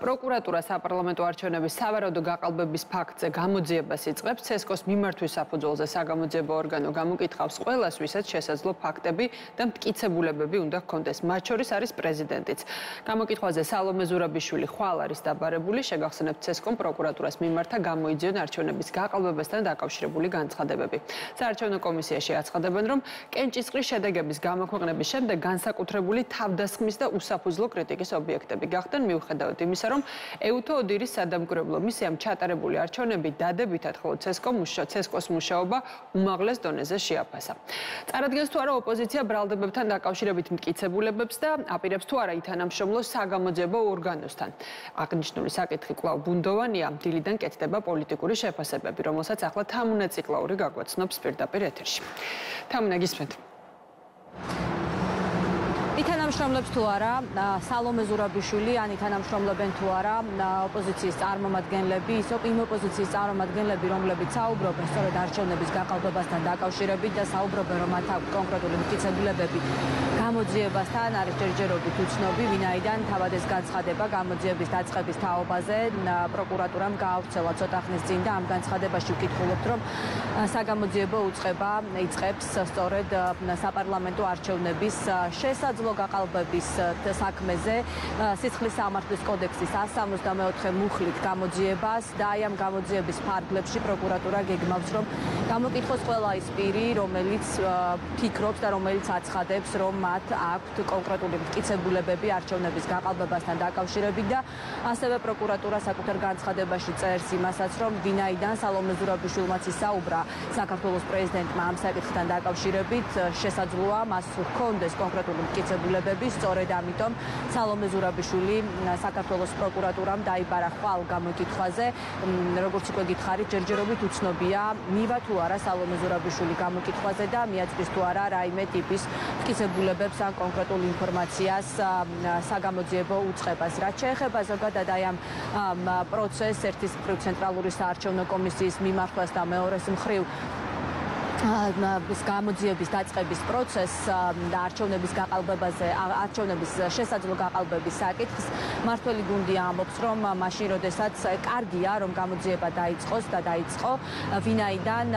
პროკურატურა საპარლამენტო არჩევნების სავარაუდო გაყალბების ფაქტზე გამოძიებას იწყებს. CSKO-ს მიმართვის საფუძველზე საგამოძიებო ორგანო გამოკითხავს ყველას, ვისაც შესაძლო ფაქტები და მტკიცებულებები უნდა ჰქონდეს. მათ შორის არის პრეზიდენტიც. გამოკითხვაზე სალომე ზურაბიშვილი ხვალ არის დაბარებული. შეგახსენებთ, CSKO-მ პროკურატურას მიმართა გამოიძიონ არჩევნების გაყალბებასთან დაკავშირებული განცხადებები. საარჩევნო კომისიაში აცხადებენ, რომ კენჭისყრის შედეგების გამოქვეყნების შემდეგ განსაკუთრებული თავდასხმის და უსაფუძვლო კრიტიკის ობიექტები გახდნენ, მიუხედავად იმისა, რომ ეუთო ოდირის სადამკვირვებლო მისიამ ჩატარებული არჩევნები დადებითად, ხოლო CSKO-ს მუშაობა უმაღლეს დონეზე შეაფასა. წარადგენს თუ არა ოპოზიცია ბრალდებებთან დაკავშირებით მტკიცებულებებს და აპირებს თუ არა ითანამშრომლოს საგამოძიებო ორგანოსთან. აღნიშნული საკითხი კვლავ ბუნდოვანია, დილიდან კეთდება პოლიტიკური შეფასებები, რომელსაც ახლა თამუნე ციკლაური გაგვაცნობს პირდაპირ ეთერში. თამუნე, გისმენთ. ითანამშრომლებს თუ არა სალომე ზურაბიშვილი, ან ითანამშრომლებენ თუ არა ოპოზიციის წარმომადგენლები, იმ ოპოზიციის წარმომადგენლები, რომლებიც საუბრობენ სწორედ არჩევნების გაყალბებასთან დაკავშირებით და საუბრობენ, რომ მათ აქვს კონკრეტული მტკიცებულებები გამოძიებასთან, არის ჯერჯერობით უცნობი, ვინაიდან თავად ეს განცხადება გამოძიების დაწყების თაობაზე პროკურატურამ გაავრცელა ცოტა ხნის წინ და ამ განცხადებაში ვკითხულობთ, რომ საგამოძიებო უწყება იწყებს სწორედ საპარლამენტო არჩევნების შესაძლო გაყალბების საქმეზე სისხლის სამართლის კოდექსის 164 მუხლით გამოძიებას და აი ამ გამოძიების ფარგლებში პროკურატურა გეგმავს, რომ გამოკითხოს ყველა ის პირი, რომელიც ფიქრობს და რომელიც აცხადებს, რომ მათ აქვთ კონკრეტული მტკიცებულებები არჩევნების გაყალბებასთან დაკავშირებით და ასევე პროკურატურა საკუთარ განცხადებაში წერს იმასაც, რომ ვინაიდან სალომე ზურაბიშვილმაც ისაუბრა საქართველოს პრეზიდენტმა ამ საკითხთან დაკავშირებით, შესაძლოა მას ჰქონდეს კონკრეტული მტკიცებულებები, სწორედ ამიტომ სალომე ზურაბიშვილი საქართველოს პროკურატურამ დაიბარა ხვალ გამოკითხვაზე, როგორც უკვე გითხარით, ჯერჯერობით უცნობია მივა თუ არა სალომე ზურაბიშვილი გამოკითხვაზე და მიაწვის თუ არა რაიმე ტიპის მტკიცებულებებს ან კონკრეტულ ინფორმაციას საგამოძიებო უწყებას. რაც შეეხება ზოგადად აი ამ პროცესს, ერთის მხრივ ცენტრალური საარჩევნო კომისიის მიმართვას და მეორეს მხრივ გამოძიების დაწყების პროცესს და არჩევნების გაყალბებაზე, არჩევნების შესაძლო გაყალბების საკითხს მართველი გუნდი ამბობს, რომ მაშინ, როდესაც კარგია, რომ გამოძიება დაიწყოს და დაიწყო, ვინაიდან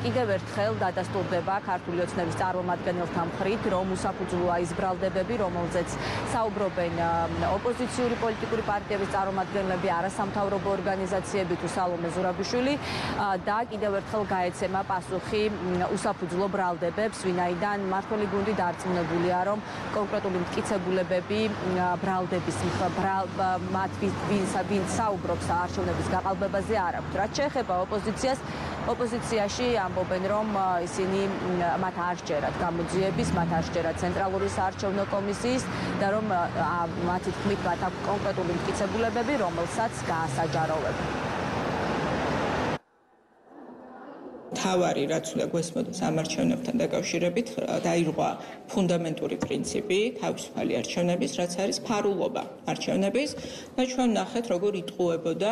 კიდევ ერთხელ დადასტურდება ქართული ოცნების წარმომადგენელთა მხრით, რომ უსაფუძვლოა ის ბრალდებები, რომელზეც საუბრობენ ოპოზიციური პოლიტიკური პარტიების წარმომადგენლები, არასამთავრობო ორგანიზაციები თუ სალომე ზურაბიშვილი და კიდევ ერთხელ გაეცემა პასუხი უსაფუძვლო ბრალდებებს, ვინაიდან მართველი გუნდი დარწმუნებულია, რომ კონკრეტული მტკიცებულებები ბრალდების მათ ვინც საუბრობს არჩევნების გაყალბებაზე არ აქვთ. რაც შეეხება ოპოზიციას, ოპოზიციაში ამბობენ, რომ ისინი მათ არ სჯერათ გამოძიების, მათ არ სჯერათ ცენტრალური საარჩევნო კომისიის და რომ მათი თქმით მათ აქვს კონკრეტული მტკიცებულებები, რომელსაც გაასაჯაროვებენ. თავარი, რაც უნდა გვესმოდეს ამ არჩევნებთან დაკავშირებით, დაირღვა ფუნდამენტური პრინციპი თავისუფალი არჩევნების, რაც არის ფარულობა არჩევნების და ჩვენ ვნახეთ, როგორ იტყუებოდა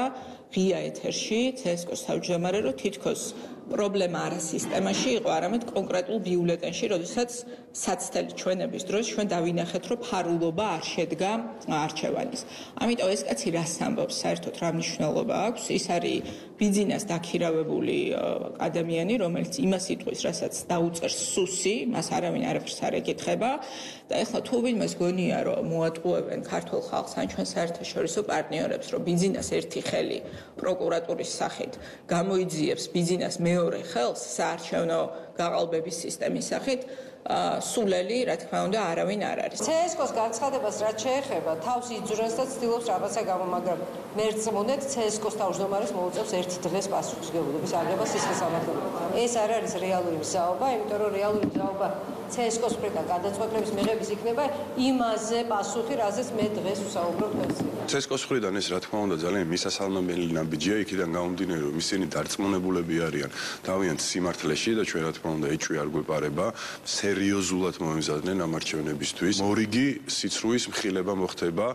ღია ეთერში CSKO-ს თავმჯდომარე, რომ თითქოს პრობლემა არა სისტემაში იყო, არამედ კონკრეტულ ბიულეტენში, როდესაც საცდელი ჩვენების დროს ჩვენ დავინახეთ, რომ ფარულობა არ შედგა არჩევანის. ამიტომ ეს კაცი რას ამბობს, საერთოდ რა მნიშვნელობა აქვს? ის არის ბიძინას დაქირავებული ადამიანი, რომელიც იმას იტყვის, რასაც დაუწერს სუსი, მას არავინ არაფერს არ ეკითხება და ეხლა თუ ვინმეს გონია, რომ მოატყუებენ ქართულ ხალხს ან ჩვენ საერთაშორისო პარტნიორებს, რომ ბიძინას ერთი ხელი პროკურატურის სახით გამოიძიებს ბიძინას მეორე ხელს საარჩევნო გაყალბების სისტემის სახით, სულელი, რა თქმა უნდა, არავინ არ არის. CSKO-ს განცხადებას რაც შეეხება, თავს იძურებს და ცდილობს რაღაცა გამო, მაგრამ მერწმუნეთ, CSKO-ს თავმჯდომარეს მოუწევს ერთი დღეს პასუხისმგებლობის აღება სისხლის სამართლებრივად. ეს არ არის რეალური მსაობა, იმიტომ რომ რეალური მსაობა CSKO-ს მხრიდან გადაწყვეტილების მიღების იქნება იმაზე პასუხი, რაზეც მე დღეს ვსაუბრობ თქვენს. CSKO-ს მხრიდან ეს რა თქმა უნდა ძალიან მისასალმებელი ნაბიჯია, იქიდან გამომდინარე, რომ ისინი დარწმუნებულები არიან თავიანთ სიმართლეში და ჩვენ რა თქმა უნდა ეჭვი არ გვეპარება, სერიოზულად მომიზადნენ ამ არჩევნებისთვის. მორიგი სიცრუის მხილება მოხდება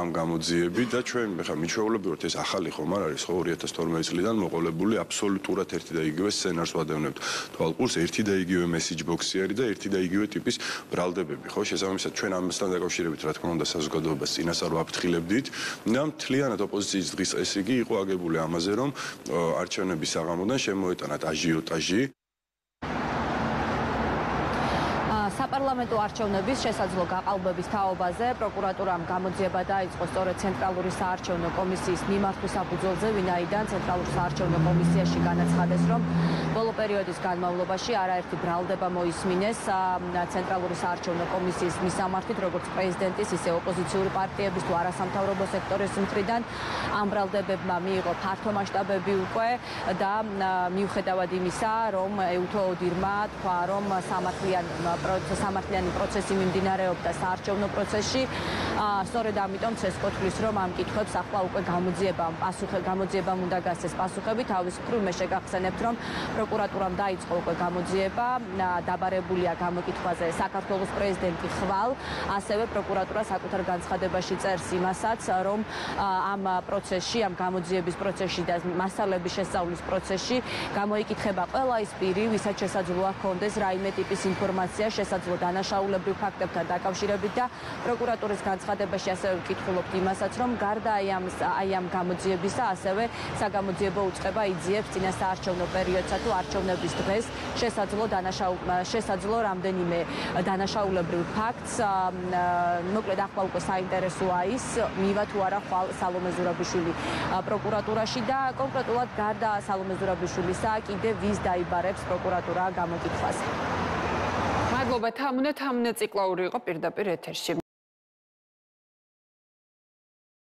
ამ გამოძიებით და ჩვენ ხა მიჩვეულები ვართ, ეს ახალი ხომ არ არის, ხო 2012 წლიდან მოყოლებული აბსოლუტურად ერთი და იგივე სცენარს ვადევნებთ. თვალყურს ერთი და იგივე მესიჯ ბოქსი არის და ერთი და იგივე ტიპის ბრალდებები, ხო? შესაბამისად, ჩვენ ამასთან დაკავშირებით, რა თქმა უნდა, საზოგადოებას წინასწარ ვაფრთხილებდით და მთლიანად ოპოზიციის დღის წესი იგი იყო აგებული ამაზე, რომ არჩევნების საღამოდან შემოეტანათ აჟიოტაჟი. საპარლამენტო არჩევნების შესაძლო გაყალბების თაობაზე პროკურატურამ გამოძიება დაიწყო სწორედ ცენტრალური საარჩევნო კომისიის მიმართვის საფუძველზე, ვინაიდან ცენტრალურ საარჩევნო კომისიაში განაცხადეს, რომ ბოლო პერიოდის განმავლობაში არაერთი ბრალდება მოისმინეს ცენტრალური საარჩევნო კომისიის მისამართით, როგორც პრეზიდენტის, ისე ოპოზიციური პარტიების თუ არასამთავრობო სექტორის მხრიდან. ამ ბრალდებებმა მიიღო ფართო მასშტაბები უკვე და მიუხედავად იმისა, რომ ეუთო ოდირმა თქვა, რომ სამართლიანი პროცესი მიმდინარეობდა საარჩევნო პროცესში. სწორედ ამიტომ ცესკო თვლის, რომ ამ კითხვებს ახლა უკვე გამოძიებამ უნდა გასცეს პასუხები. თავის მხრივ მე შეგახსენებთ, რომ პროკურატურამ დაიწყო უკვე გამოძიება, დაბარებულია გამოკითხვაზე საქართველოს პრეზიდენტი ხვალ, ასევე პროკურატურა საკუთარ განცხადებაში წერს იმასაც, რომ ამ პროცესში, ამ გამოძიების პროცესში და მასალების შესწავლის პროცესში გამოიკითხება ყველა ის პირი, ვისაც შესაძლოა ჰქონდეს რაიმე ტიპის ინფორმაცია შესაძლო დანაშაულებრივ ფაქტებთან დაკავშირებით და პროკურატურის განცხადებაში ასევე ვკითხულობთ იმასაც, რომ გარდა აი ამ გამოძიებისა, ასევე საგამოძიებო უწყება იძიებს წინასაარჩევნო პერიოდსა თუ არჩევნების დღეს შესაძლო რამდენიმე დანაშაულებრივ ფაქტს. მოკლედ ახლა უკვე საინტერესოა ის, მივა თუ არა ხვალ სალომე ზურაბიშვილი პროკურატურაში და კონკრეტულად გარდა სალომე ზურაბიშვილისა კიდე ვის დაიბარებს პროკურატურა გამოკითხვაზე. მადლობა თამუნე ციკლაური იყო პირდაპირ ეთერში.